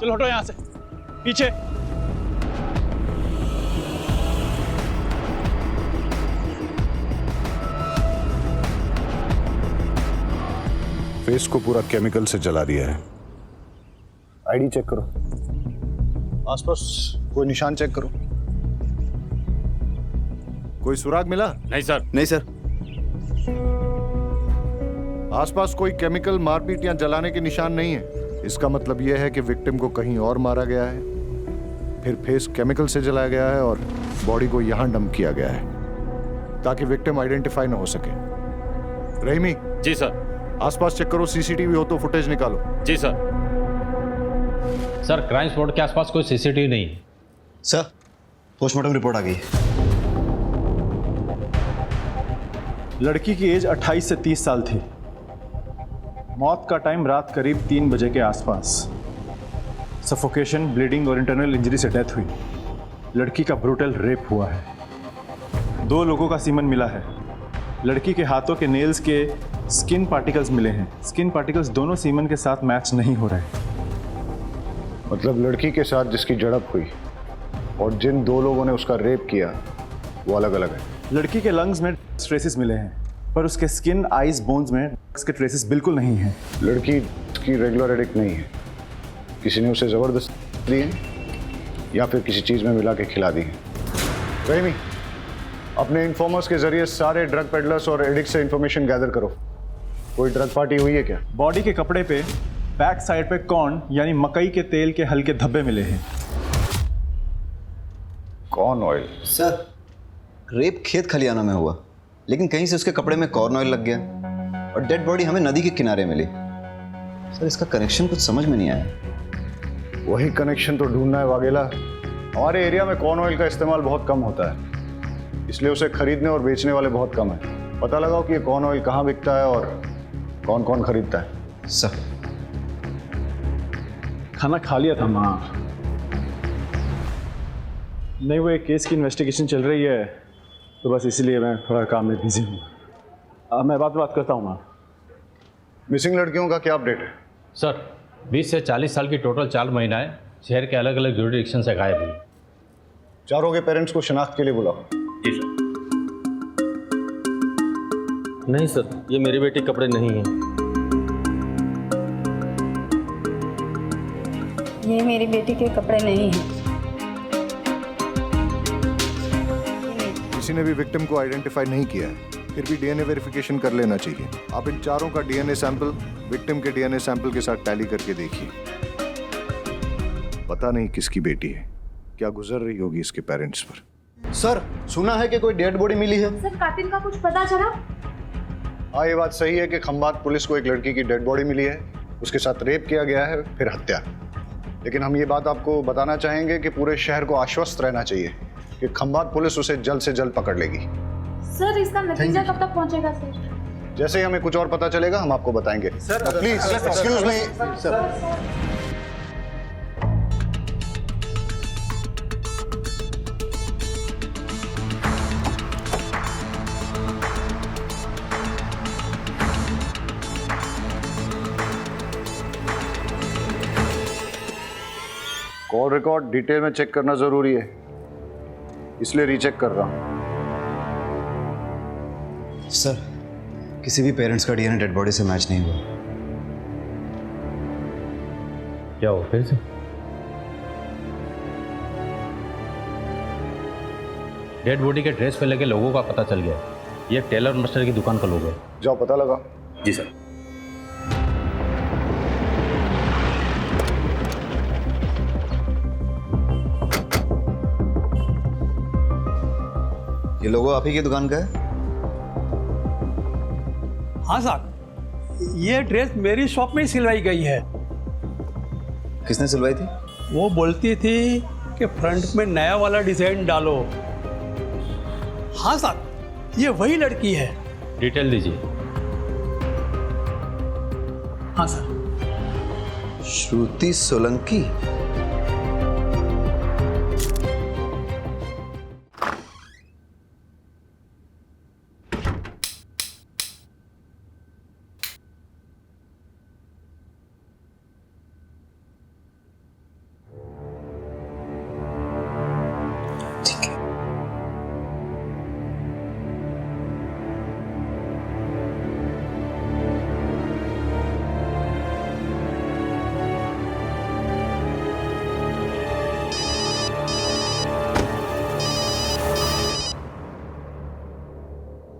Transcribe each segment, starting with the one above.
चलो हटो यहाँ से, पीछे। फेस को पूरा केमिकल से जला दिया है। आईडी चेक करो, आसपास कोई निशान चेक करो। कोई सुराग मिला? नहीं सर। नहीं सर। आसपास कोई केमिकल, मारपीट या जलाने के निशान नहीं है। इसका मतलब यह है कि विक्टिम को कहीं और मारा गया है, फिर फेस केमिकल से जलाया गया है और बॉडी को यहां डंप किया गया है ताकि विक्टिम आइडेंटिफाई ना हो सके। रहीमी। जी सर। आसपास चेक करो, सीसीटीवी हो तो फुटेज निकालो। जी सर। सर, क्राइम स्पॉट के आसपास कोई सीसीटीवी नहीं है। सर, पोस्टमार्टम रिपोर्ट आ गई है। लड़की की एज 28 से 30 साल थी। मौत का टाइम रात करीब 3 बजे के आसपास। सफोकेशन, ब्लीडिंग और इंटरनल इंजरी से डेथ हुई। लड़की का ब्रूटल रेप हुआ है। 2 लोगों का सीमन मिला है। लड़की के हाथों के नेल्स के स्किन पार्टिकल्स मिले हैं। स्किन पार्टिकल्स दोनों सीमन के साथ मैच नहीं हो रहे। मतलब लड़की के साथ जिसकी झड़प हुई और जिन 2 लोगों ने उसका रेप किया वो अलग अलग है। लड़की के लंग्स में ट्रेसेस मिले हैं, पर उसके स्किन, आईज, बोन्स में इसके ट्रेसेस बिल्कुल नहीं हैं। लड़की की रेगुलर एडिक्ट नहीं है। किसी ने उसे जबरदस्ती दी है या फिर किसी चीज में मिला के खिला दी है। रहीमी, अपने इन्फॉर्मर्स के जरिए सारे ड्रग पेडलर्स और एडिक्ट से इंफॉर्मेशन गैदर करो। कोई ड्रग पार्टी हुई है क्या? बॉडी के कपड़े पे बैक साइड पे कॉर्न यानी मकई के तेल के हल्के धब्बे मिले हैं। Corn oil? सर, रेप खेत खलियाना में हुआ, लेकिन कहीं से उसके कपड़े में कॉर्न ऑयल लग गया और डेड बॉडी हमें नदी के किनारे मिली। सर, इसका कनेक्शन कुछ समझ में नहीं आया। वही कनेक्शन तो ढूंढना है वाघेला। हमारे एरिया में कॉर्न ऑयल का इस्तेमाल बहुत कम होता है, इसलिए उसे खरीदने और बेचने वाले बहुत कम हैं। पता लगाओ कि ये कॉर्न ऑयल कहाँ बिकता है और कौन कौन खरीदता है। सर, खाना खा लिया था माँ। नहीं, वो एक केस की इन्वेस्टिगेशन चल रही है, तो बस इसलिए मैं थोड़ा काम में बिजी हूँ। मैं बात करता हूँ माँ। मिसिंग लड़कियों का क्या अपडेट है? सर, 20 से 40 साल की टोटल 4 महिलाएं शहर के अलग अलग ज्यूरिडिक्शन से गायब हुई। चारों के पेरेंट्स को शिनाख्त के लिए बुलाओ। जी सर। नहीं सर, ये मेरी बेटी कपड़े नहीं हैं। ये मेरी बेटी के कपड़े नहीं हैं। किसी ने भी विक्टिम को आइडेंटिफाई नहीं किया है, फिर भी डीएनए वेरिफिकेशन कर लेना चाहिए। आप इन चारों का डीएनए सैंपल विक्टिम के डीएनए सैंपल के साथ टैली करके देखिए। पता नहीं किसकी बेटी है, क्या गुजर रही होगी इसके पेरेंट्स पर। सर, सुना है कि कोई डेड बॉडी मिली है। सर, कातिल का कुछ पता चला? हाँ, ये बात सही है कि खंबात पुलिस को एक लड़की की डेड बॉडी मिली है, उसके साथ रेप किया गया है, फिर हत्या। लेकिन हम ये बात आपको बताना चाहेंगे कि पूरे शहर को आश्वस्त रहना चाहिए कि खंबात पुलिस उसे जल्द से जल्द पकड़ लेगी। सर, इसका नतीजा कब तक पहुंचेगा सर? जैसे ही हमें कुछ और पता चलेगा हम आपको बताएंगे। Please excuse me sir. Call record detail में चेक करना जरूरी है, इसलिए रीचेक कर रहा हूं। सर, किसी भी पेरेंट्स का डीएनए डेड बॉडी से मैच नहीं हुआ। क्या हो फिर से? डेड बॉडी के ड्रेस पे लगे लोगों का पता चल गया। ये टेलर मास्टर की दुकान का लोगो है। जाओ पता लगा। जी सर। ये लोगो आप ही की दुकान का है? हाँ साहब, ये ड्रेस मेरी शॉप में ही सिलवाई गई है। किसने सिलवाई थी? वो बोलती थी कि फ्रंट में नया वाला डिजाइन डालो। हाँ साहब, ये वही लड़की है। डिटेल दीजिए। हाँ सर। श्रुति सोलंकी।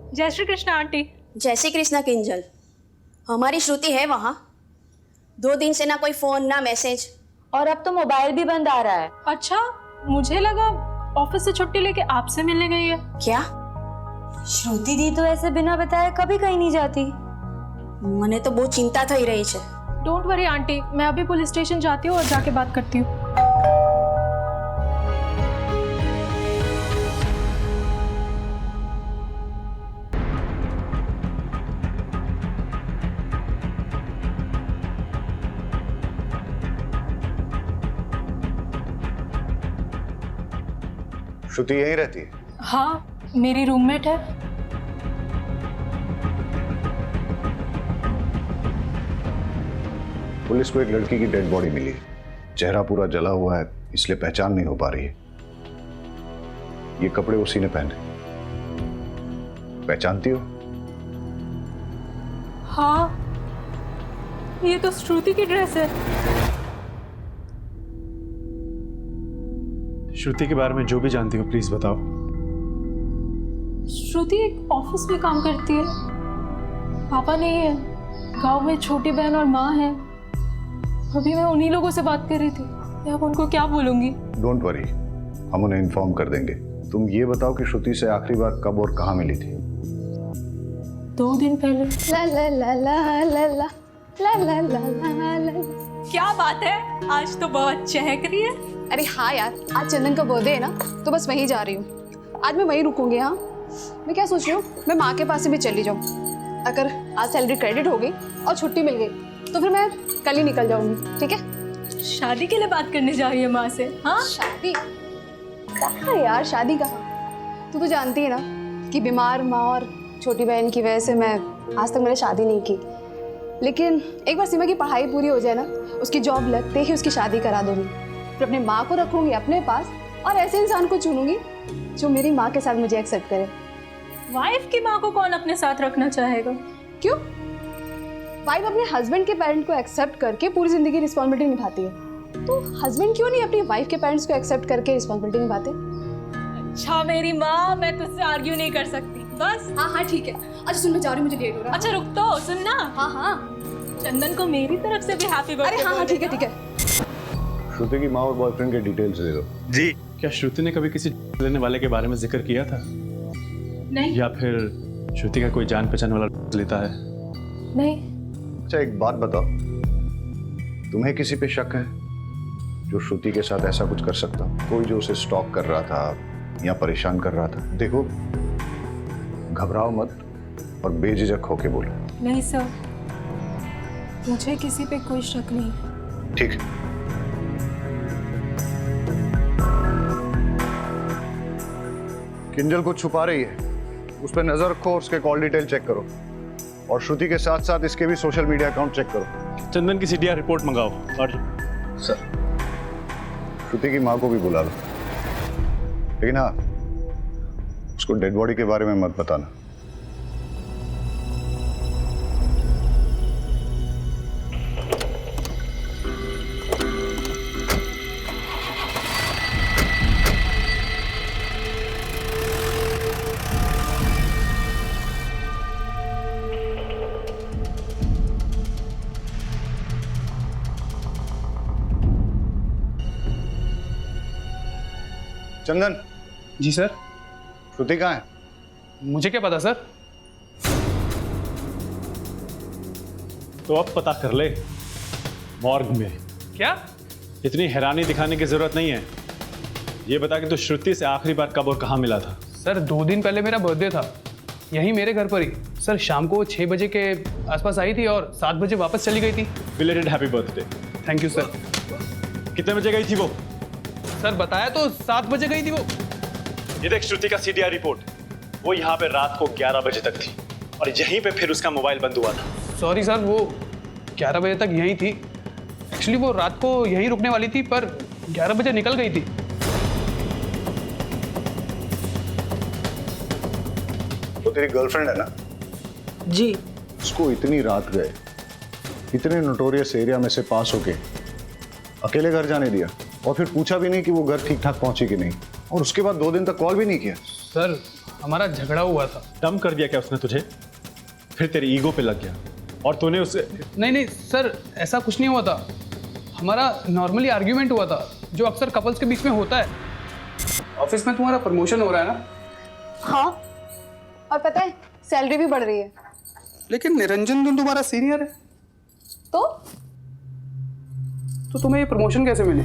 जय श्री कृष्ण आंटी। जय श्री कृष्णा किंजल। हमारी श्रुति है वहाँ। 2 दिन से ना कोई फोन ना मैसेज। और अब तो मोबाइल भी बंद आ रहा है। अच्छा, मुझे लगा ऑफिस से छुट्टी लेके आपसे मिलने गई है। क्या? श्रुति दी तो ऐसे बिना बताए कभी कहीं नहीं जाती। મને તો બહુ ચિંતા થઈ રહી છે। डोंट वरी आंटी, मैं अभी पुलिस स्टेशन जाती हूँ और जाके बात करती हूँ। श्रुति यहीं रहती है? हाँ, मेरी रूममेट है। पुलिस को एक लड़की की डेड बॉडी मिली है। चेहरा पूरा जला हुआ है, इसलिए पहचान नहीं हो पा रही है। ये कपड़े उसी ने पहने। पहचानती हो? हाँ, ये तो श्रुति की ड्रेस है। श्रुति के बारे में जो भी जानती हो प्लीज बताओ। श्रुति एक ऑफिस में काम करती है। पापा नहीं है, गांव में छोटी बहन और माँ है। अभी मैं उन्हीं लोगों से बात कर रही थी। मैं अब उनको क्या बोलूंगी? डोंट वरी, हम उन्हें इन्फॉर्म कर देंगे। तुम ये बताओ कि श्रुति से आखिरी बार कब और कहाँ मिली थी? 2 दिन पहले। ला ला ला ला ला ला ला ला ला ला ला। क्या बात है, आज तो बहुत चहक रही है। अरे हाँ यार, आज चंदन का बर्थडे है ना, तो बस वहीं जा रही हूँ। आज मैं वहीं रुकूंगी। हाँ, मैं क्या सोच रही हूँ, मैं माँ के पास से भी चली जाऊँ। अगर आज सैलरी क्रेडिट हो गई और छुट्टी मिल गई तो फिर मैं कल ही निकल जाऊंगी। ठीक है? शादी के लिए बात करने जा रही है माँ से? हाँ, शादी कहाँ यार, शादी कहाँ? तू तो जानती है ना कि बीमार माँ और छोटी बहन की वजह से मैं आज तक मैंने शादी नहीं की। लेकिन एक बार सीमा की पढ़ाई पूरी हो जाए ना, उसकी जॉब लगते ही उसकी शादी करा दूंगी। फिर अपने माँ को रखूंगी अपने पास और ऐसे इंसान को चुनूंगी जो मेरी माँ के साथ मुझे एक्सेप्ट करे। वाइफ की माँ को कौन अपने साथ रखना चाहेगा? क्यों? वाइफ अपने हस्बैंड के पेरेंट को एक्सेप्ट करके पूरी जिंदगी रिस्पॉन्सिबिलिटी निभाती है, तो हस्बैंड क्यों नहीं अपनी वाइफ के पेरेंट्स को एक्सेप्ट करके रिस्पॉन्सिबिलिटी निभाते? अच्छा मेरी माँ, मैं तुझसे आर्ग्यू नहीं कर सकती। बस हाँ हाँ ठीक है। अच्छा सुन, मैं जा रही हूँ, मुझे लेट हो रहा है। अच्छा रुक तो, सुनना। हाँ हाँ, चंदन को मेरी तरफ से भी हैप्पी बर्थडे। अरे हाँ हाँ ठीक है ठीक है। श्रुति की माँ और बॉयफ्रेंड के डिटेल्स दे दो। जी। क्या श्रुति ने कभी किसी लेने वाले के बारे में जिक्र किया था? नहीं। या फिर श्रुति का कोई जान पहचान वाला लेता है? नहीं। अच्छा एक बात बताओ, तुम्हें किसी पे शक है जो श्रुति के साथ ऐसा कुछ कर सकता? कोई जो उसे स्टॉक कर रहा था या परेशान कर रहा था? देखो, घबराओ मत और बेझिझक होके बोलो। नहीं सर, मुझे किसी पे कोई शक नहीं। ठीक है। किंजल को छुपा रही है, उस पर नजर रखो और उसके कॉल डिटेल चेक करो। और श्रुति के साथ साथ इसके भी सोशल मीडिया अकाउंट चेक करो। चंदन की सीडीआर रिपोर्ट मंगाओ। और सर, श्रुति की माँ को भी बुला लो, लेकिन हाँ, उसको डेड बॉडी के बारे में मत बताना। चंदन। जी सर। श्रुति कहाँ है? मुझे क्या पता सर। तो अब पता कर ले, मॉर्ग में। क्या? इतनी हैरानी दिखाने की जरूरत नहीं है। ये बता कि तू श्रुति से आखिरी बार कब और कहाँ मिला था? सर 2 दिन पहले मेरा बर्थडे था, यहीं मेरे घर पर ही। सर शाम को 6 बजे के आसपास आई थी और 7 बजे वापस चली गई थी। Belated happy birthday. Thank you sir. कितने बजे गई थी वो? सर बताया तो 7 बजे गई थी वो। ये देख श्रुति का सीडीआर रिपोर्ट, वो यहाँ पे रात को 11 बजे तक थी और यहीं पे फिर उसका मोबाइल बंद हुआ था। सॉरी सर, वो 11 बजे तक यहीं थी। एक्चुअली वो रात को यहीं रुकने वाली थी पर 11 बजे निकल गई थी। वो तेरी गर्लफ्रेंड है ना? जी। उसको इतनी रात गए, इतने नोटोरियस एरिया में से पास होके अकेले घर जाने दिया और फिर पूछा भी नहीं कि वो घर ठीक ठाक पहुंची कि नहीं, और उसके बाद 2 दिन तक कॉल भी नहीं किया। सर हमारा झगड़ा हुआ था। डम कर दिया क्या उसने तुझे? फिर तेरी ईगो पे लग गया और तूने उसे... नहीं सर, ऐसा कुछ नहीं हुआ था। हमारा नॉर्मली आर्ग्यूमेंट हुआ था, जो अक्सर कपल्स के बीच में होता है। ऑफिस में तुम्हारा प्रमोशन हो रहा है ना? हाँ, और पता है सैलरी भी बढ़ रही है। लेकिन निरंजन तो तुम्हारा सीनियर है, तो तुम्हें ये प्रमोशन कैसे मिली?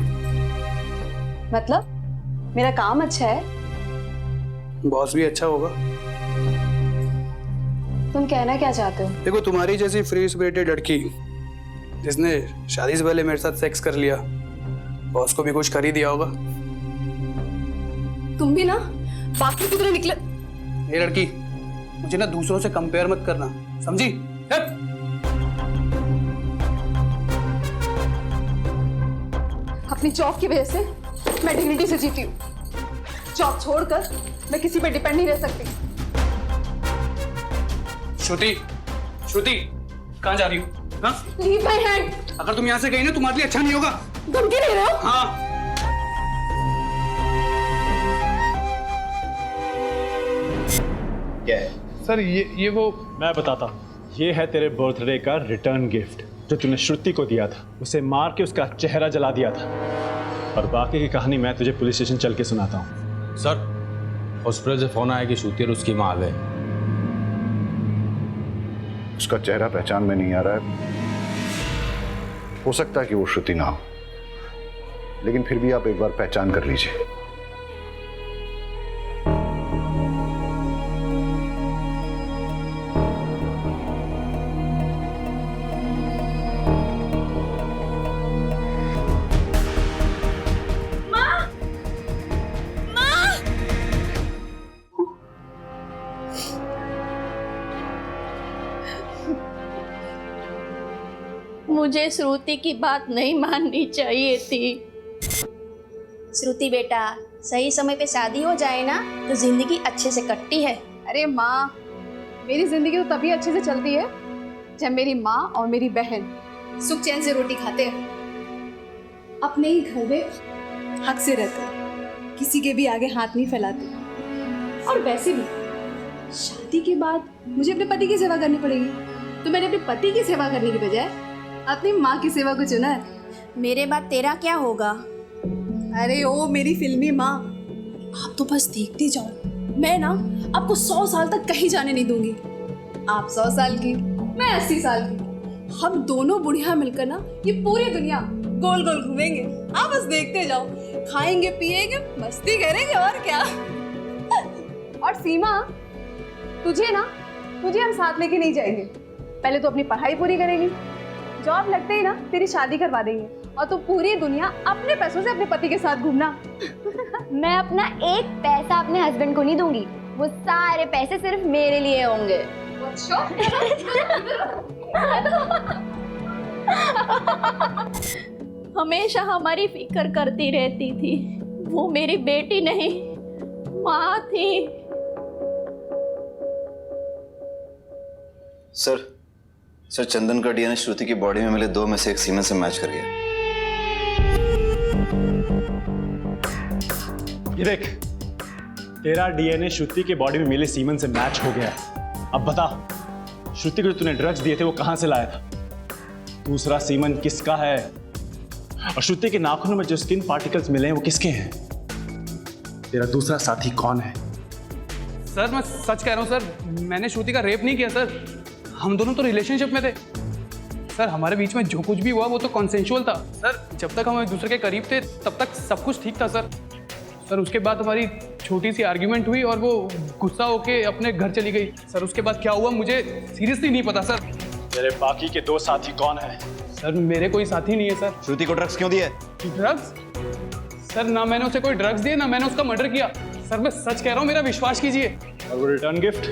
मतलब मेरा काम अच्छा है। बॉस भी अच्छा होगा। तुम कहना क्या चाहते हो? देखो, तुम्हारी जैसी फ्री स्पिरिटेड लड़की जिसने शादी से पहले मेरे साथ सेक्स कर लिया, बॉस को भी कुछ कर ही दिया होगा। तुम भी ना बाकी की तरह निकले। ये लड़की, मुझे ना दूसरों से कंपेयर मत करना, समझी? अपनी जॉब की वजह से मैं डिग्निटी से जीती हूँ। जॉब छोड़कर मैं किसी पे डिपेंड नहीं रह सकती। श्रुति, कहाँ जा रही हो? हाँ? Leave my hand. अगर तुम यहाँ से गई ना, तुम्हारे लिए अच्छा नहीं होगा। धमकी दे रहे हो? हाँ। क्या है सर, ये वो... मैं बताता हूँ। ये है तेरे बर्थडे का रिटर्न गिफ्ट जो तूने श्रुति को दिया था। उसे मार के उसका चेहरा जला दिया था। और बाकी की कहानी मैं तुझे पुलिस स्टेशन चल के सुनाता हूँ। सर, हॉस्पिटल से फोन आया कि श्रुति और उसकी माँ आ गए। उसका चेहरा पहचान में नहीं आ रहा है। हो सकता है कि वो श्रुति ना हो, लेकिन फिर भी आप एक बार पहचान कर लीजिए। मुझे श्रुति की बात नहीं माननी चाहिए थी। श्रुति बेटा, सही समय पे शादी हो जाए ना तो जिंदगी अच्छे से कटती है। अरे माँ, मेरी जिंदगी तो तभी अच्छे से चलती है जब मेरी माँ और मेरी बहन सुख चैन से रोटी खाते हैं, अपने ही घर में हक से रहते हैं, किसी के भी आगे हाथ नहीं फैलाते। और वैसे भी शादी के बाद मुझे अपने पति की सेवा करनी पड़ेगी, तो मैंने अपने पति की सेवा करने की बजाय अपनी माँ की सेवा को चुना है। मेरे बाद तेरा क्या होगा? अरे ओ मेरी फिल्मी माँ, आप तो बस देखते जाओ। मैं ना आपको 100 साल तक कहीं जाने नहीं दूंगी। आप 100 साल की, मैं 80 साल की। हम दोनों बुढ़िया मिलकर ना ये पूरी दुनिया गोल गोल घूमेंगे। आप बस देखते जाओ, खाएंगे पिएंगे मस्ती करेंगे, और क्या। और सीमा, तुझे हम साथ लेके नहीं जाएंगे। पहले तो अपनी पढ़ाई पूरी करेंगी, जॉब लगते ही ना तेरी शादी करवा देंगे, और तू पूरी दुनिया अपने पैसों से अपने पति के साथ घूमना। मैं अपना एक पैसा अपने हस्बैंड को नहीं दूंगी, वो सारे पैसे सिर्फ मेरे लिए होंगे। हमेशा हमारी फिक्र करती रहती थी। वो मेरी बेटी नहीं, माँ थी। सर, चंदन का डीएनए श्रुति की बॉडी में मिले 2 में से एक सीमेन से मैच कर गया। ये देख, तेरा डीएनए श्रुति की बॉडी में मिले सीमेन से मैच हो गया। अब बता, श्रुति को जो तूने ड्रग्स दिए थे वो कहां से लाया था? दूसरा सीमेन किसका है? और श्रुति के नाखूनों में जो स्किन पार्टिकल्स मिले हैं वो किसके हैं? तेरा दूसरा साथी कौन है? सर, मैं सच कह रहा हूँ सर, मैंने श्रुति का रेप नहीं किया सर। हम दोनों तो रिलेशनशिप में थे सर। हमारे बीच में जो कुछ भी हुआ वो तो कॉन्सेंशुअल था सर। जब तक हम एक दूसरे के करीब थे तब तक सब कुछ ठीक था सर। उसके बाद हमारी छोटी सी आर्ग्यूमेंट हुई और वो गुस्सा होके अपने घर चली गई सर। उसके बाद क्या हुआ मुझे सीरियसली नहीं पता सर। तेरे बाकी के 2 साथी कौन है? सर, मेरे कोई साथी नहीं है सर। श्रुति को ड्रग्स क्यों दिए? ड्रग्स? सर, ना मैंने उसे कोई ड्रग्स दिए, ना मैंने उसका मर्डर किया सर। मैं सच कह रहा हूँ, मेरा विश्वास कीजिए। और वो रिटर्न गिफ्ट?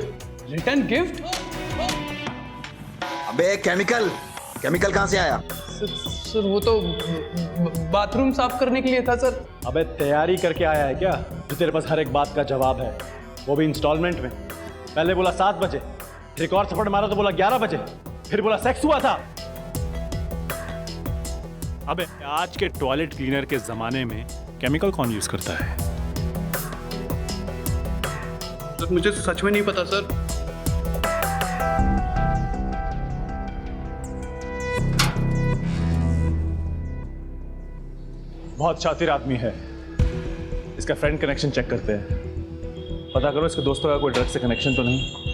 Return gift? अबे केमिकल कहाँ से आया? सर, वो तो बाथरूम साफ करने के लिए था सर। अबे तैयारी करके आया है क्या जो तेरे पास हर एक बात का जवाब है, वो भी इंस्टॉलमेंट में? पहले बोला 7 बजे, फिर एक और थप्पड़ मारा तो बोला 11 बजे, फिर बोला सेक्स हुआ था। अबे आज के टॉयलेट क्लीनर के जमाने में केमिकल कौन यूज करता है? सर मुझे सच में नहीं पता सर। बहुत शातिर आदमी है। इसका फ्रेंड कनेक्शन चेक करते हैं। पता करो इसके दोस्तों का कोई ड्रग से कनेक्शन तो नहीं।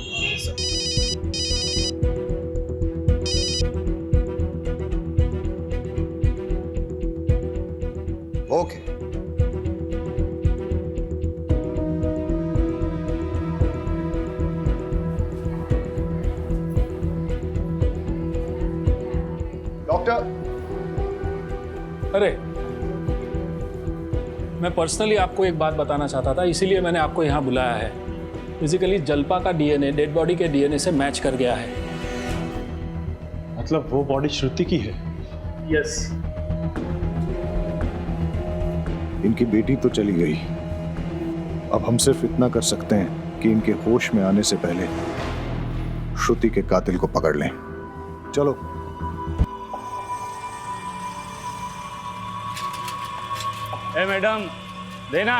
ओके। डॉक्टर, अरे मैं पर्सनली आपको एक बात बताना चाहता था, इसीलिए मैंने आपको यहाँ बुलाया है। फिजिकली जल्पा का डीएनए डेड बॉडी के डीएनए से मैच कर गया है। मतलब वो बॉडी श्रुति की है? यस। इनकी बेटी तो चली गई, अब हम सिर्फ इतना कर सकते हैं कि इनके होश में आने से पहले श्रुति के कातिल को पकड़ लें। चलो। ए मैडम, देना।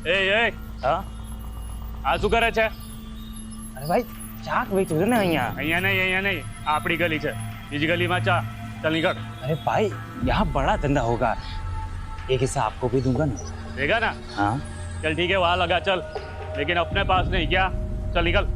એ હા આ શું કરે છે? અરે ભાઈ ચા વેચું છે ને અહીંયા. અહીંયા નહીં આપણી ગલી છે, બીજી ગલીમાં ચા. चल निकल। अरे भाई यहाँ बड़ा धंधा होगा, एक हिस्सा आपको भी दूंगा ना। देगा ना? हाँ चल ठीक है, वहाँ लगा चल, लेकिन अपने पास नहीं। क्या? चल निकल।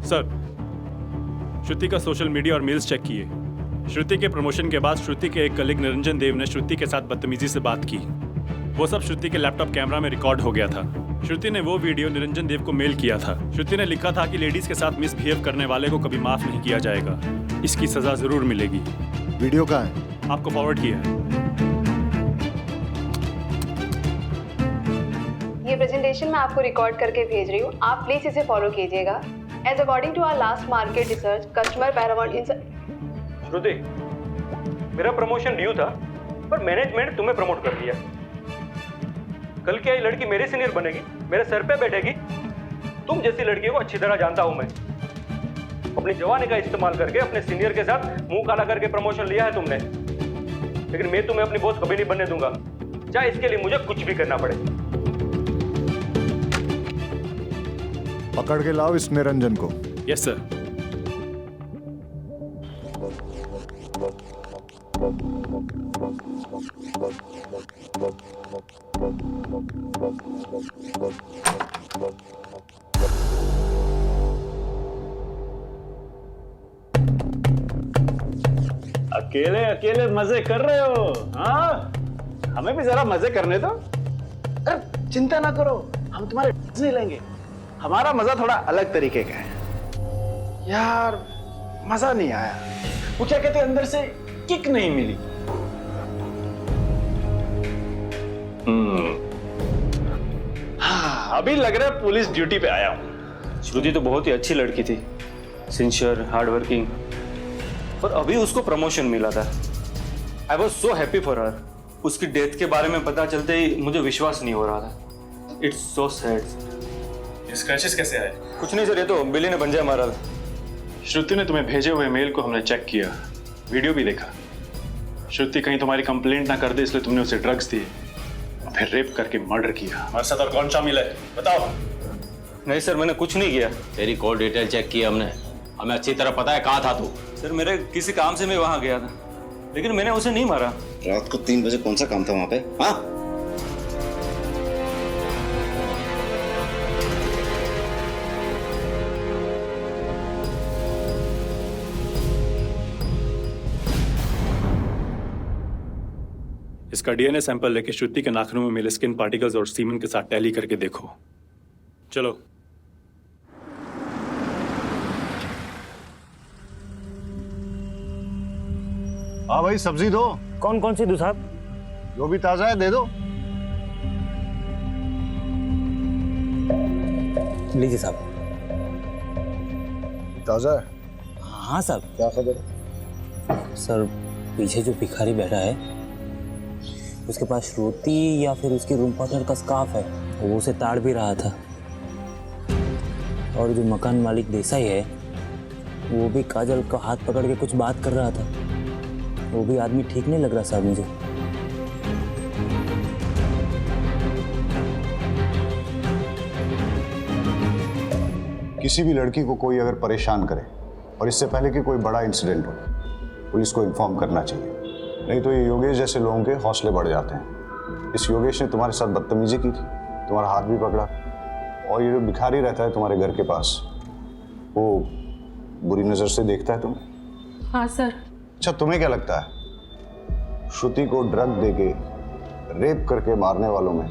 सर, श्रुति का सोशल मीडिया और मेल्स चेक किए। श्रुति के प्रमोशन के बाद श्रुति के एक कलीग निरंजन देव ने श्रुति के साथ बदतमीजी से बात की। वो सब श्रुति के लैपटॉप कैमरा में रिकॉर्ड हो गया था। श्रुति ने वो वीडियो निरंजन देव को मेल किया था। श्रुति ने लिखा था कि लेडीज के साथ मिसबिहेव करने वाले को कभी माफ नहीं किया जाएगा, इसकी सजा जरूर मिलेगी। वीडियो कहाँ है? आपको फॉरवर्ड किया है। ये प्रेजेंटेशन मैं आपको रिकॉर्ड करके भेज रही हूँ, आप प्लीज इसे फॉलो कीजिएगा। As according to our last market research, customer paramount in श्रुति, मेरा प्रमोशन ड्यू था, पर मैनेजमेंट तुम्हें प्रमोट कर दिया। कल क्या ये लड़की मेरे सीनियर बनेगी, मेरे सर पे बैठेगी? तुम जैसी लड़कियों को अच्छी तरह जानता हूं मैं। अपनी जवानी का इस्तेमाल करके अपने सीनियर के साथ मुंह काला करके प्रमोशन लिया है तुमने, लेकिन मैं तुम्हें अपनी बॉस कभी नहीं बनने दूंगा, चाहे इसके लिए मुझे कुछ भी करना पड़े। पकड़ के लाओ इस निरंजन को। Yes sir. अकेले अकेले मजे कर रहे हो? हाँ, हमें भी जरा मजे करने दो। अरे चिंता ना करो, हम तुम्हारे नहीं लेंगे। हमारा मजा थोड़ा अलग तरीके का है। यार मजा नहीं आया, वो क्या कहते हैं, अंदर से किक नहीं मिली। हाँ, अभी लग रहा है पुलिस ड्यूटी पे आया हूं। श्रुति तो बहुत ही अच्छी लड़की थी, सिंसियर, हार्ड वर्किंग, और अभी उसको प्रमोशन मिला था। I was so happy for her. उसकी डेथ के बारे में पता चलते ही मुझे विश्वास नहीं हो रहा था। It's so sad. स्क्रैचेस कैसे आए? कुछ नहीं सर, ये तो बिल्ली ने पंजा मारा था। श्रुति ने तुम्हें भेजे हुए मेल को हमने चेक किया, वीडियो भी देखा। श्रुति कहीं तुम्हारी कंप्लेंट ना कर दे, इसलिए तुमने उसे ड्रग्स दिए और फिर रेप करके मर्डर किया। हमारे साथ और कौन शामिल है बताओ? नहीं सर, मैंने कुछ नहीं किया। तेरी कॉल डिटेल चेक की हमने, हमें अच्छी तरह पता है कहाँ था तू। सर मेरे किसी काम से मैं वहां गया था, लेकिन मैंने उसे नहीं मारा। रात को 3 बजे कौन सा काम था वहां पे? हाँ, इसका डीएनए सैंपल लेके श्रुति के नाखूनों में मिले स्किन पार्टिकल्स और सीमन के साथ टैली करके देखो। चलो। हाँ भाई, सब्जी दो। कौन कौन सी दूं साहब? जो भी ताजा है दे दो। लीजिए साहब। ताजा है? हाँ साहब। क्या खबर? सर, पीछे जो भिखारी बैठा है उसके पास श्रुति या फिर उसकी रूम पार्टनर का स्कार्फ है, वो उसे ताड़ भी रहा था। और जो मकान मालिक देसाई है वो भी काजल का हाथ पकड़ के कुछ बात कर रहा था। वो भी आदमी ठीक नहीं लग रहा साहब मुझे। किसी भी लड़की को कोई अगर परेशान करे और इससे पहले कि कोई बड़ा इंसिडेंट हो, पुलिस को इन्फॉर्म करना चाहिए, नहीं तो ये योगेश जैसे लोगों के हौसले बढ़ जाते हैं। इस योगेश ने तुम्हारे साथ बदतमीजी की थी, तुम्हारा हाथ भी पकड़ा, और ये जो भिखारी रहता है तुम्हारे घर के पास, वो बुरी नज़र से देखता है तुम्हें। हाँ सर। अच्छा, तुम्हें क्या लगता है श्रुति को ड्रग देके रेप करके मारने वालों में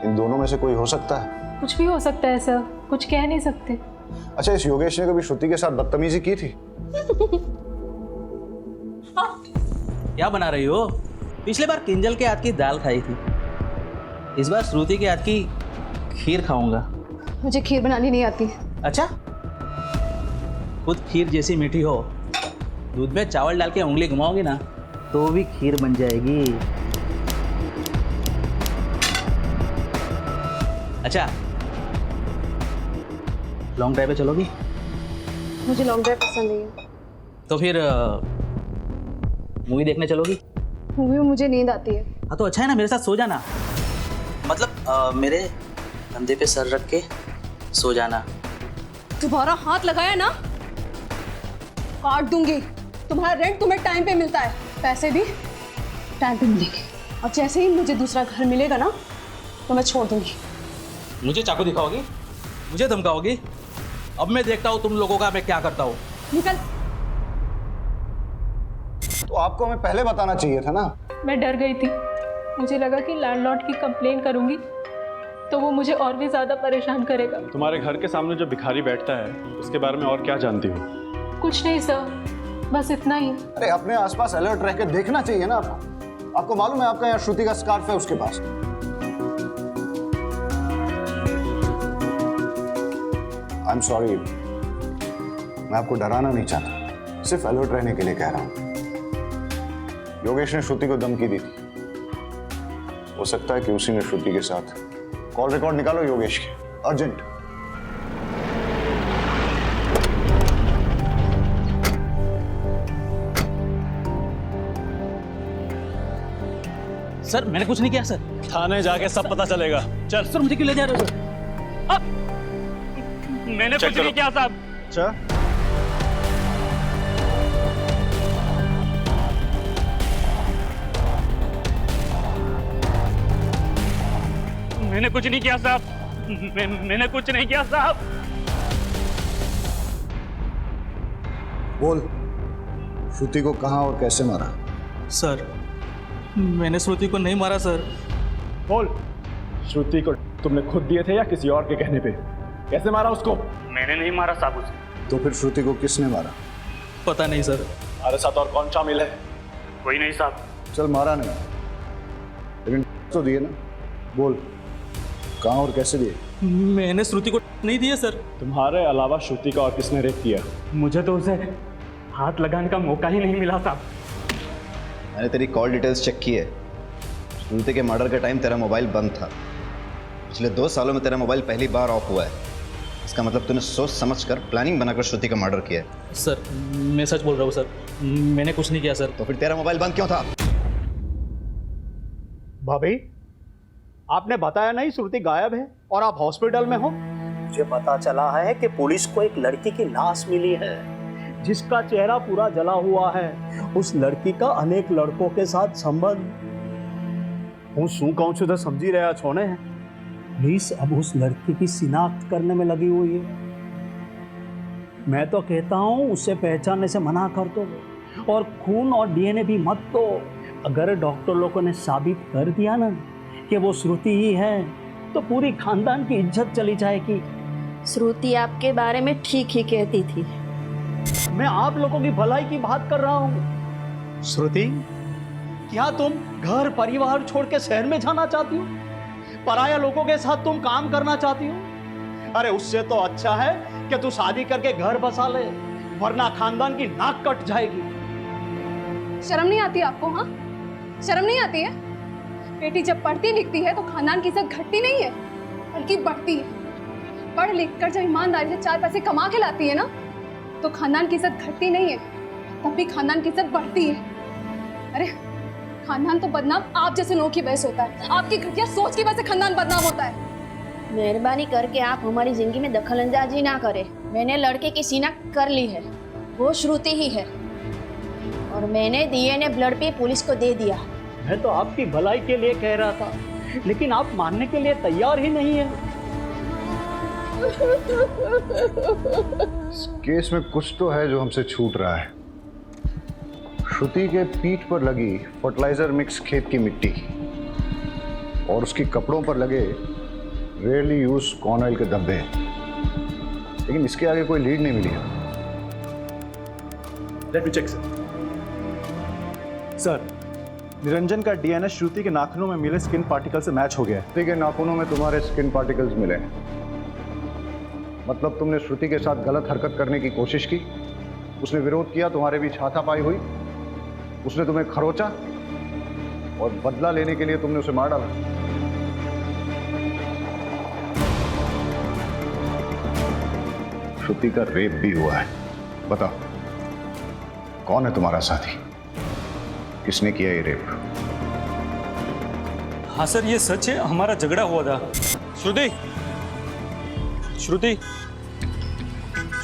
इन दोनों में से कोई हो सकता है? कुछ भी हो सकता है सर, कुछ कह नहीं सकते। अच्छा, इस योगेश ने कभी श्रुति के साथ बदतमीजी की थी? क्या बना रही हो? पिछले बार किंजल के हाथ की दाल खाई थी, इस बार श्रुति के हाथ की खीर खाऊंगा। मुझे खीर बनानी नहीं आती। अच्छा, खुद खीर जैसी मीठी हो, दूध में चावल डाल के उंगली घुमाओगी ना तो भी खीर बन जाएगी। अच्छा, लॉन्ग ड्राइव पे चलोगी? मुझे लॉन्ग ड्राइव पसंद नहीं है। तो फिर मूवी देखने चलोगी? मूवी में मुझे नींद आती है। हाँ तो अच्छा है ना, मेरे साथ सो जाना। मतलब मेरे कंधे पे सर रख के सो जाना। तुम्हारा हाथ लगाया ना काट दूंगी। तुम्हारा रेंट तुम्हें टाइम पे मिलता है, पैसे भी टाइम पे मिलेंगे, और जैसे ही मुझे दूसरा घर मिलेगा ना तो मैं छोड़ दूंगी। मुझे चाकू दिखाओगी? मुझे धमकाओगी? अब मैं देखता हूँ तुम लोगों का मैं क्या करता हूँ। निकल। तो आपको हमें पहले बताना चाहिए था ना। मैं डर गई थी, मुझे लगा कि लैंडलॉर्ड की कंप्लेन करूंगी तो वो मुझे और भी ज्यादा परेशान करेगा। तुम्हारे घर के सामने जो भिखारी बैठता है उसके बारे में और क्या जानती हो? कुछ नहीं सर, बस इतना ही। अरे अपने आसपास अलर्ट रह के देखना चाहिए ना आपको। आपको मालूम है आपका यहाँ श्रुति का स्कार्फ है उसके पास। आई एम सॉरी, मैं आपको डराना नहीं चाहता, सिर्फ अलर्ट रहने के लिए कह रहा हूं। योगेश ने श्रुति को धमकी दी थी, हो सकता है कि उसी ने श्रुति के साथ। कॉल रिकॉर्ड निकालो योगेश के, अर्जेंट। सर मैंने कुछ नहीं किया सर। थाने जाके सब पता चलेगा। चल। सर मुझे क्यों ले जा रहे हो सर? मैंने कुछ नहीं किया साहब। अच्छा, मैंने कुछ नहीं किया साहब। मैंने कुछ नहीं किया साहब। बोल, श्रुति को कहां और कैसे मारा? सर मैंने श्रुति को नहीं मारा सर। बोल, श्रुति को तुमने खुद दिए थे या किसी और के कहने पे? कैसे मारा उसको? मैंने नहीं मारा साहब उसे। तो फिर श्रुति को किसने मारा? पता नहीं सर। हमारे साथ और कौन शामिल है? कोई नहीं साहब। चल, मारा नहीं लेकिन तो दिए ना। बोल, कहां और कैसे दिए? मैंने श्रुति को नहीं दिए सर। तुम्हारे अलावा श्रुति का और किसने रेप किया? मुझे तो उसे हाथ लगाने का मौका ही नहीं मिला साहब। मैंने तेरी कॉल डिटेल्स चेक की है। श्रुति के मर्डर के टाइम तेरा मोबाइल बंद था। पिछले 2 सालों में तेरा मोबाइल पहली बार ऑफ हुआ है। इसका मतलब तूने सोच समझकर प्लानिंग बनाकर श्रुति का मर्डर किया है। सर मैं सच बोल रहा हूँ सर, मैंने कुछ नहीं किया सर। तो फिर तेरा मोबाइल बंद क्यों था? भाभी, आपने बताया नहीं श्रुति गायब है और आप हॉस्पिटल में हो? मुझे पता चला है कि पुलिस को एक लड़की की लाश मिली है जिसका चेहरा पूरा जला हुआ है। उस लड़की का अनेक लड़कों के साथ संबंध। હું શું કહું છું તો સમજી રહ્યા છો ને? पुलिस अब उस लड़की की शिनाख्त करने में लगी हुई है। मैं तो कहता हूँ उसे पहचानने से मना कर दो और खून और डीएनए भी मत दो। अगर डॉक्टर लोगों ने साबित कर दिया ना कि वो श्रुति ही है तो पूरी खानदान की इज्जत चली जाएगी। श्रुति आपके बारे में ठीक ही कहती थी। मैं आप लोगों की भलाई की बात कर रहा हूँ। श्रुति, क्या तुम घर परिवार छोड़ के शहर में जाना चाहती हो? पराया लोगों के साथ तुम काम करना चाहती हो? अरे उससे तो अच्छा है कि तू शादी करके घर बसा ले, वरना खानदान की नाक कट जाएगी। शर्म नहीं आती आपको? हाँ, शर्म नहीं आती है? बेटी जब पढ़ती लिखती है तो खानदान की इज्जत घटती नहीं है बल्कि बढ़ती है। पढ़ लिख कर जब ईमानदारी से 4 पैसे कमा के लाती है ना तो खानदान की इज्जत घटती नहीं है, तब भी खानदान की इज्जत बढ़ती है। अरे खानदान तो बदनाम आप जैसे लोगों की वजह से होता है, आपकी घटिया सोच की वजह से खानदान बदनाम होता है। मेहरबानी करके आप हमारी जिंदगी में दखल अंदाजी ना करें। मैंने लड़के की सीना कर ली है, वो श्रुति ही है और मैंने डीएनए ब्लड पे पुलिस को दे दिया। मैं तो आपकी भलाई के लिए कह रहा था, लेकिन आप मानने के लिए तैयार ही नहीं है। इस केस में कुछ तो है जो हमसे छूट रहा है। श्रुति के पीठ पर लगी फर्टिलाइजर मिक्स खेत की मिट्टी और उसके कपड़ों पर लगे रेयरली यूज कॉर्न ऑयल के धब्बे, लेकिन इसके आगे कोई लीड नहीं मिली है। Let me check sir. Niranjan का डीएनए श्रुति के नाखूनों में मिले स्किन पार्टिकल से मैच हो गया है। श्रुति के नाखूनों में तुम्हारे स्किन पार्टिकल्स मिले हैं, मतलब तुमने श्रुति के साथ गलत हरकत करने की कोशिश की, उसने विरोध किया, तुम्हारे बीच हाथापाई हुई, उसने तुम्हें खरोचा और बदला लेने के लिए तुमने उसे मार डाला। श्रुति का रेप भी हुआ है। बताओ कौन है तुम्हारा साथी, किसने किया ये रेप? हाँ सर, ये सच है, हमारा झगड़ा हुआ था। श्रुति, श्रुति,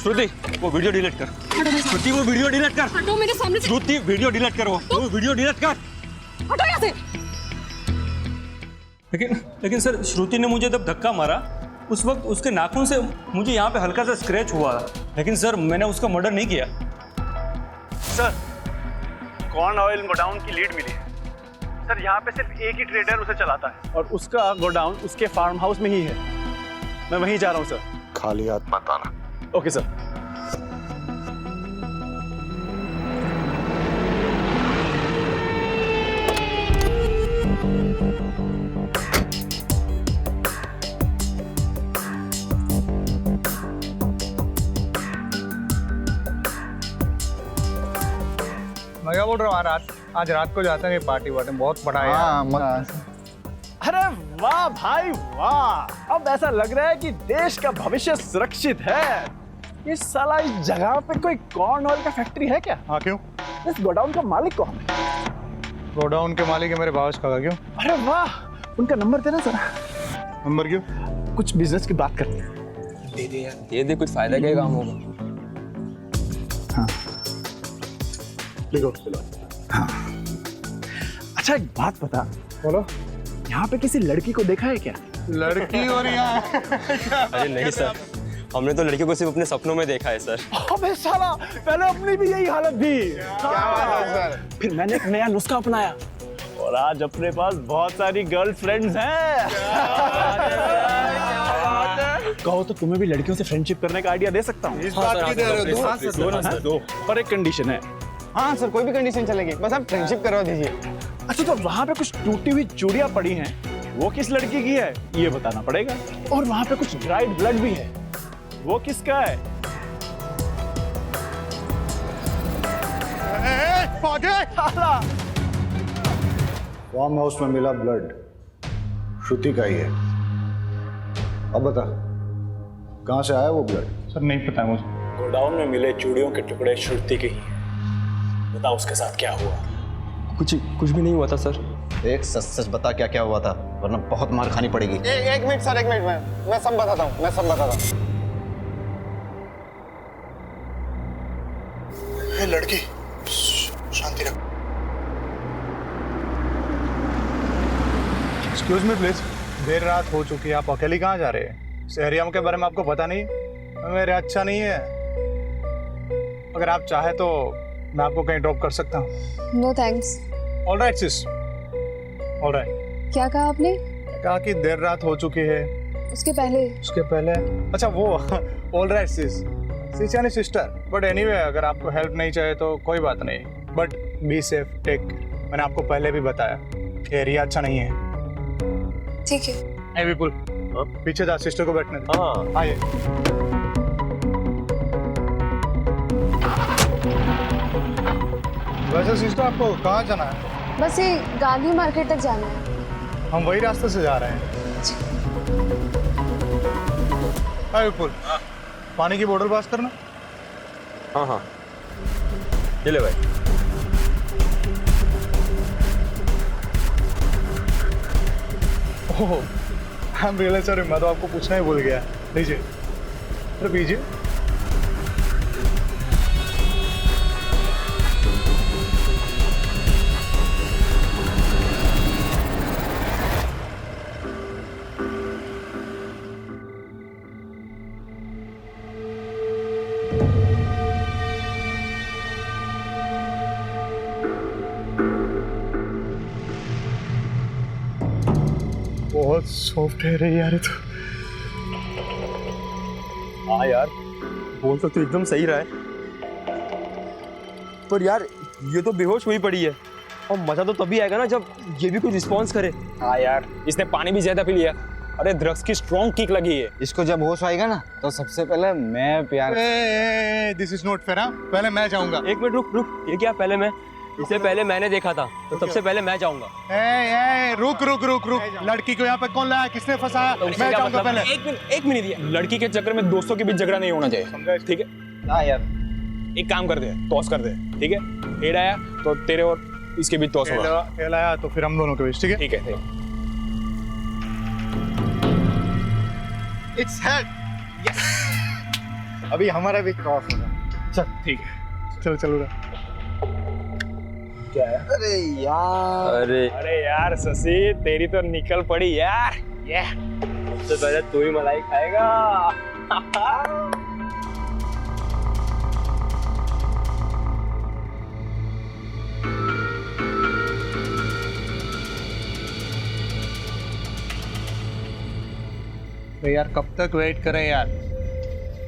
श्रुति, वो वीडियो डिलीट कर। श्रुति, वो वीडियो डिलीट कर। हटो मेरे सामने से। श्रुति, वीडियो डिलीट कर, वो वीडियो डिलीट कर। हटो यहाँ से। लेकिन सर, श्रुति ने मुझे जब धक्का मारा उस वक्त उसके नाखून से मुझे यहाँ पे हल्का सा स्क्रैच हुआ था, लेकिन सर मैंने उसका मर्डर नहीं किया। सर, कॉर्न ऑयल गोडाउन की लीड मिली है सर। यहाँ पे सिर्फ एक ही ट्रेडर उसे चलाता है और उसका गोडाउन उसके फार्म हाउस में ही है। मैं वहीं जा रहा हूँ सर। खाली हाथ मत आना। Okay sir. मैं क्या बोल रहा हूँ, आज रात को जाते हैं पार्टी वार्टी, बहुत बड़ा है। अरे वाह भाई वाह, अब ऐसा लग रहा है कि देश का भविष्य सुरक्षित है। इस साला इस जगह पे कोई कॉर्न ऑयल का फैक्ट्री है क्या? हाँ, क्यों? इस गोडाउन का मालिक कौन है? गोडाउन के मालिक है मेरे भावस का। क्यों? अरे वाह, उनका नंबर देना जरा। नंबर क्यों? कुछ बिजनेस की बात करते हैं। दे दे यार, दे दे, कुछ फायदा क्या काम होगा। हाँ लिखो। हाँ। अच्छा एक बात बता। बोलो। यहाँ पे किसी लड़की को देखा है क्या? लड़की और यहाँ? अरे नहीं सर, हमने तो लड़की को सिर्फ अपने सपनों में देखा है सर। अबे साला, पहले अपनी भी यही हालत थी। क्या बात है सर? फिर मैंने एक नया नुस्खा अपनाया और आज अपने पास बहुत सारी गर्लफ्रेंड्स हैं। कहो तो तुम्हें भी लड़कियों से फ्रेंडशिप करने का आइडिया दे सकता हूँ। इस बात की दे रहे हो? दो, पर एक कंडीशन है। हाँ सर, कोई भी कंडीशन चलेगी, बस आप फ्रेंडशिप करवा दीजिए। अच्छा, तो वहाँ पे कुछ टूटी हुई चूड़ियाँ पड़ी हैं, वो किस लड़की की है ये बताना पड़ेगा। और वहाँ पे कुछ ड्राइड ब्लड भी है, वो किसका है? फार्म हाउस में मिला ब्लड श्रुति का ही है। अब बता कहाँ से आया वो ब्लड? सर नहीं पता मुझे। गोडाउन में मिले चूड़ियों के टुकड़े श्रुति के ही हैं। बताओ उसके साथ क्या हुआ? कुछ भी नहीं हुआ था सर। एक सच सच बता क्या क्या हुआ था, वरना बहुत मार खानी पड़ेगी। एक मिनट सर, एक मिनट, मैं सब बताता हूँ, मैं सब बताता हूँ। लड़की शांति रख। एक्सक्यूज मी प्लीज, देर रात हो चुकी है, आप अकेली कहाँ जा रहे हैं? इस एरिया के बारे में आपको पता नहीं? मेरे अच्छा नहीं है। अगर आप चाहे तो मैं आपको कहीं ड्रॉप कर सकता हूँ। नो थैंक्स, ऑलराइट सिस, ऑलराइट। क्या कहा आपने? कहा कि देर रात हो चुकी है। उसके पहले? अच्छा वो ऑलराइट सिस, सिस यानी सिस्टर। बट एनीवे अगर आपको हेल्प नहीं चाहिए तो कोई बात नहीं, बट बी सेफ, टेक। मैंने आपको पहले भी बताया एरिया अच्छा नहीं है। ठीक है। ए विपुल, पीछे जा, सिस्टर को बैठने दे। हाँ आइए। वैसे सिस्टर आपको कहाँ जाना है? बस ये गांधी मार्केट तक जाना है। हम वही रास्ते से जा रहे हैं। हाय विपुल, पानी की बोतल पास करना। हाँ हाँ, ये ले भाई। ओह, आई एम रियली सॉरी, मैं तो आपको पूछना ही भूल गया। लीजिए, अरे पीजिए। बहुत सॉफ्ट है रे यार ये तो। हाँ यार, बोल तो एकदम सही रहा है, पर यार ये तो बेहोश हुई पड़ी है, और मजा तो तभी आएगा ना जब ये भी कुछ रिस्पॉन्स करे। हाँ यार, इसने पानी भी ज्यादा पी लिया। अरे ड्रग्स की स्ट्रॉन्ग किक लगी है। इसको जब होश आएगा ना तो सबसे पहले मैं प्यार। This is not fair. पहले मैं जाऊंगा। एक मिनट रुक रुक, ये क्या पहले मैं? इससे पहले मैंने देखा था, तो सबसे पहले मैं जाऊंगा। रुक रुक रुक रुक, लड़की को यहाँ पे कौन लाया, किसने फंसाया? मैं जाऊंगा पहले। एक मिनट ये लड़की के चक्कर में दोस्तों के बीच झगड़ा नहीं होना चाहिए, ठीक है? हाँ यार, एक काम कर दे, टॉस कर दे, ठीक है? हेड आया तो तेरे और इसके बीच टॉस होगा। हेड आया तो फिर हम दोनों के बीच, ठीक है? ठीक है। Its head. यस। अभी हमारा भी टॉस होगा। चल ठीक है, चलो चलो रे। क्या है? अरे यार शशि, तेरी तो निकल पड़ी यार। ये सबसे पहले तू ही मलाई खाएगा। तो यार कब तक वेट करें यार,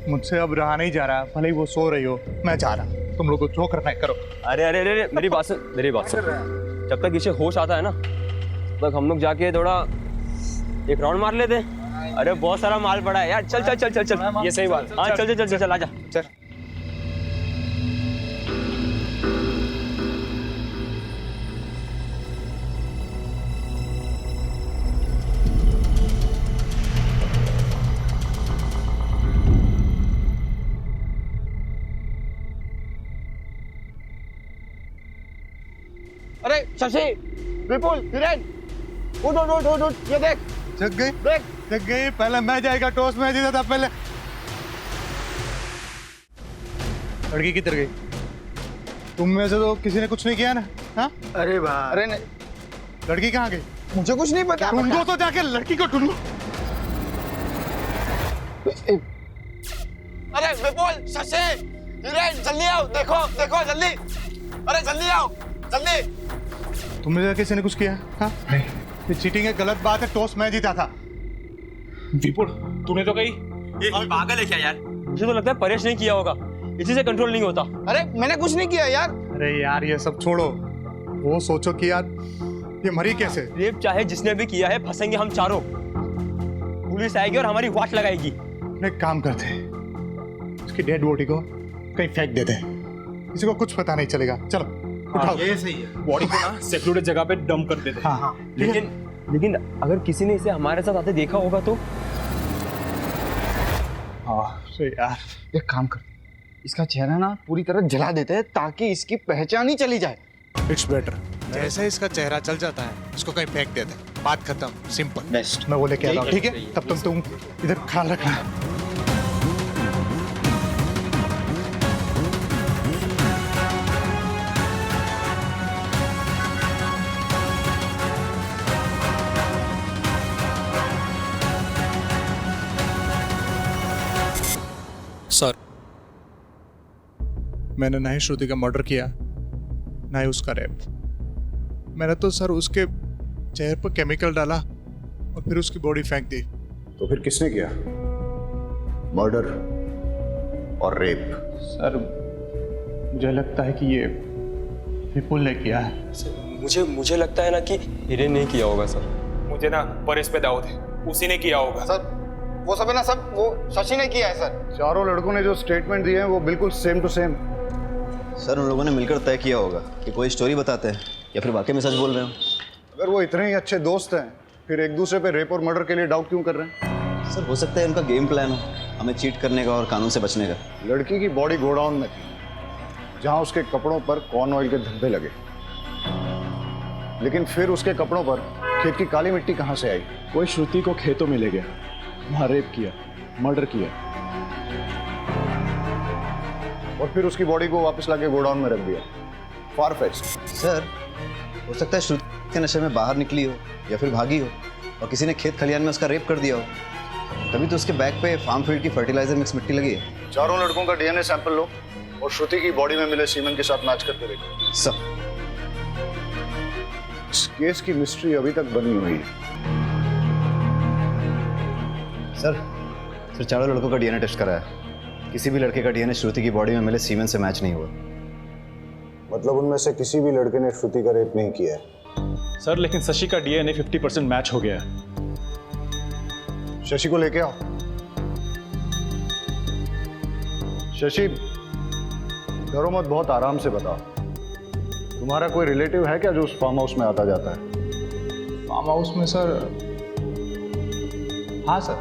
मुझसे अब रहा नहीं जा रहा। भले ही वो सो रही हो, मैं जा रहा। तुम लोग को जो करना है करो। अरे अरे अरे, मेरी बात सुन, मेरी बात सुन। जब तक इसे होश आता है ना, तब तक हम लोग जाके थोड़ा एक राउंड मार लेते हैं। अरे बहुत सारा माल पड़ा है यार, चल चल चल चल चल। ये सही बात। हाँ चल चल चल चल, आजा चल। अरे शशि, विपुल, हिरेन, उठ उठ उठ उठ उठ, ये देख। जग गई, जग गई। पहले मैं जाएगा, टॉस में जीता था पहले। लड़की किधर गई? तुम में से तो किसी ने कुछ नहीं किया ना? हाँ? अरे भाई, अरे नहीं, लड़की कहाँ गई? मुझे कुछ नहीं पता। ढूंढो तो जाके, लड़की को ढूंढो। अरे विपुल, शशि, हिरेन, जल्दी आओ, देखो देखो जल्दी। अरे जल्दी आओ, जल्दी। तुमने किसी ने कुछ किया? हाँ? ये चीटिंग है, गलत बात है। टॉस मैं जीता था। विपुल, तूने तो कही। पागल है क्या यार? मुझे तो लगता है परेश नहीं किया होगा, इसी से कंट्रोल नहीं होता। अरे मैंने कुछ नहीं किया यार। अरे यार ये सब छोड़ो, वो सोचो कि यार ये मरी कैसे? रेप चाहे जिसने भी किया है, फंसेंगे हम चारों। पुलिस आएगी और हमारी वाट लगाएगी। एक काम करते हैं, इसकी डेड बॉडी को कहीं फेंक देते हैं, किसी को कुछ पता नहीं चलेगा। चलो उठाओ। ये सही है। बॉडी को ना सिक्योरिटी जगह पे डंप कर देते। हाँ। लेकिन अगर किसी ने इसे हमारे साथ आते देखा होगा तो? हाँ सही यार, एक काम कर, इसका चेहरा ना पूरी तरह जला देते हैं ताकि इसकी पहचान ही चली जाए। It's better. जैसे इसका चेहरा चल जाता है, इसको कहीं फेंक देते हैं, बात खत्म, सिंपल। बेस्ट। मैं वो लेके आ रहा हूँ, ठीक है? तब तक तुम इधर ख्याल रखना। सर, मैंने ना ही श्रुति का मर्डर किया, ना ही उसका रेप। मैंने तो सर उसके चेहरे पर केमिकल डाला और फिर उसकी बॉडी फेंक दी। तो फिर किसने किया? मर्डर और रेप? सर मुझे लगता है कि ये विपुल ने किया है। मुझे लगता है ना कि हिरेन ने किया होगा सर। मुझे ना परेश पे दाऊद है, उसी ने किया होगा। सर वो सब है ना, सब वो शशि ने किया है सर। चारों लड़कों ने जो स्टेटमेंट दिए हैं वो बिल्कुल सेम टू सेम। सर उन लोगों ने मिलकर तय किया होगा कि कोई स्टोरी बताते हैं या फिर वाकई में सच बोल रहे हो। अगर वो इतने ही अच्छे दोस्त हैं फिर एक दूसरे पे रेप और मर्डर के लिए डाउट क्यों कर रहे हैं? सर हो सकता है उनका गेम प्लान हो, हमें चीट करने का और कानून से बचने का। लड़की की बॉडी गोडाउन में थी जहां उसके कपड़ों पर कॉर्न ऑयल के धब्बे लगे, लेकिन फिर उसके कपड़ों पर खेत की काली मिट्टी कहां से आई? कोई श्रुति को खेतों में ले गया, वहां रेप किया, मर्डर किया और फिर उसकी बॉडी को वापस लाके गोडाउन में रख दिया। फार-फेच्ड। सर हो सकता है श्रुति के नशे में बाहर निकली हो या फिर भागी हो और किसी ने खेत खलियान में उसका रेप कर दिया हो, तभी तो उसके बैग पे फार्म फील्ड की फर्टिलाइजर मिक्स मिट्टी लगी है। चारों लड़कों का डीएनए सैंपल लो और श्रुति की बॉडी में मिले सीमेंट के साथ मैच करके देखो। सब इस केस की मिस्ट्री अभी तक बनी हुई है। सर चारों लड़कों का डीएनए टेस्ट कराया, किसी भी लड़के का डीएनए श्रुति की बॉडी में मिले सीमेंट से मैच नहीं हुआ। मतलब उनमें से किसी भी लड़के ने श्रुति का रेप नहीं किया है। सर लेकिन शशि का डीएनए 50% मैच हो गया। शशि को लेके आओ। शशि डरो मत, बहुत आराम से बताओ। तुम्हारा कोई रिलेटिव है क्या जो उस फार्म हाउस में आता जाता है? फार्म हाउस में सर, हाँ सर,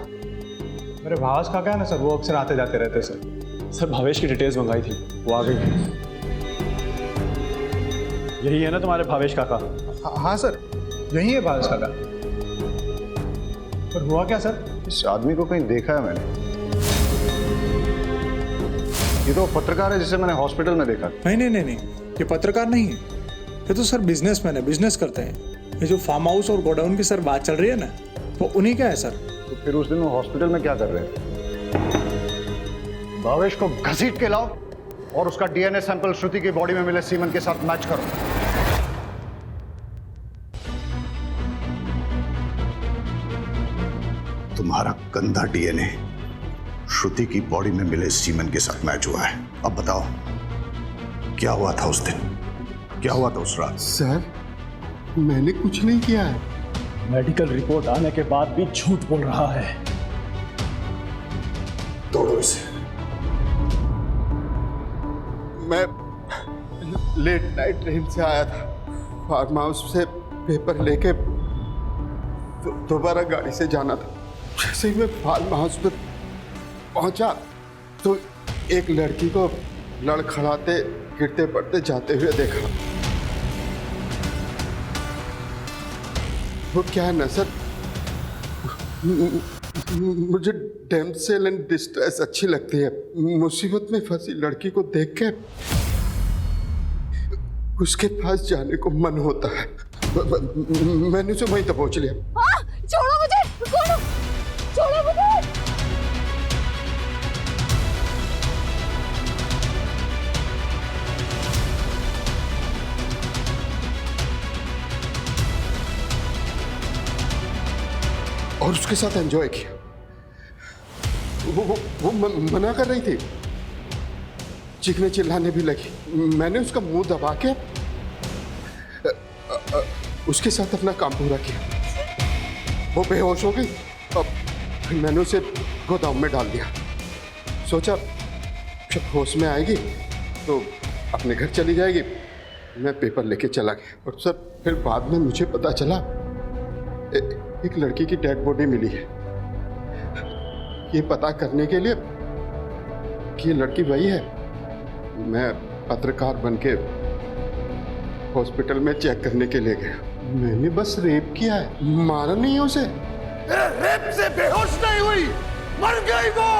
मेरे भावेश काका है ना सर, वो अक्सर आते जाते रहते सर। भावेश की डिटेल्स मंगाई थी, वो आ गई। यही है ना तुम्हारे भावेश काका? हाँ सर, यही है भावेश काका। पर हुआ क्या सर? इस आदमी को कहीं देखा है मैंने। ये तो पत्रकार है जिसे मैंने हॉस्पिटल में देखा। नहीं, ये पत्रकार नहीं है, ये तो सर बिजनेसमैन है, बिजनेस करते हैं। ये जो फार्म हाउस और गोडाउन की सर बात चल रही है ना, वो उन्हीं का है सर। तो फिर उस दिन वो हॉस्पिटल में क्या कर रहे थे? भावेश को घसीट के लाओ और उसका डीएनए सैंपल श्रुति की बॉडी में मिले सीमेंट के साथ मैच करो। तुम्हारा गंदा डीएनए श्रुति की बॉडी में मिले सीमेंट के साथ मैच हुआ है। अब बताओ क्या हुआ था उस दिन, क्या हुआ था उस रात? सर मैंने कुछ नहीं किया है। मेडिकल रिपोर्ट आने के बाद भी झूठ बोल रहा है। तोड़ो इसे। मैं लेट नाइट ट्रेन से आया था, फार्म हाउस से पेपर लेके दोबारा गाड़ी से जाना था। जैसे ही मैं फार्म हाउस पर पहुंचा तो एक लड़की को लड़खड़ाते गिरते पड़ते जाते हुए देखा। वो क्या है ना सर, मुझे डैमसेल एंड डिस्ट्रेस अच्छी लगती है। मुसीबत में फंसी लड़की को देख के उसके पास जाने को मन होता है। मैंने उसे वहीं तक पहुंच लिया। छोड़ो मुझे, छोड़ो मुझे। और उसके साथ एंजॉय किया। वो मना कर रही थी, चीखने चिल्लाने भी लगी। मैंने उसका मुंह दबा के उसके साथ अपना काम पूरा किया। वो बेहोश हो गई। अब मैंने उसे गोदाम में डाल दिया। सोचा जब होश में आएगी तो अपने घर चली जाएगी। मैं पेपर लेके चला गया और सर फिर बाद में मुझे पता चला एक लड़की की डेड बॉडी मिली है। ये पता करने के लिए कि ये लड़की वही है, मैं पत्रकार बनके हॉस्पिटल में चेक करने के लिए गया। मैंने बस रेप किया है, मारा नहीं उसे। रेप से बेहोश नहीं हुई, मर गई वो।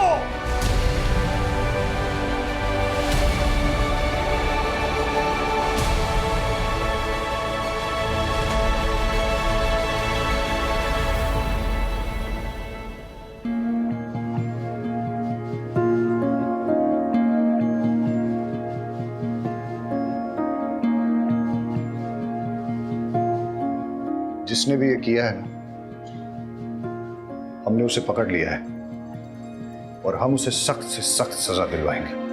जिसने भी ये किया है ना, हमने उसे पकड़ लिया है और हम उसे सख्त से सख्त सजा दिलवाएंगे।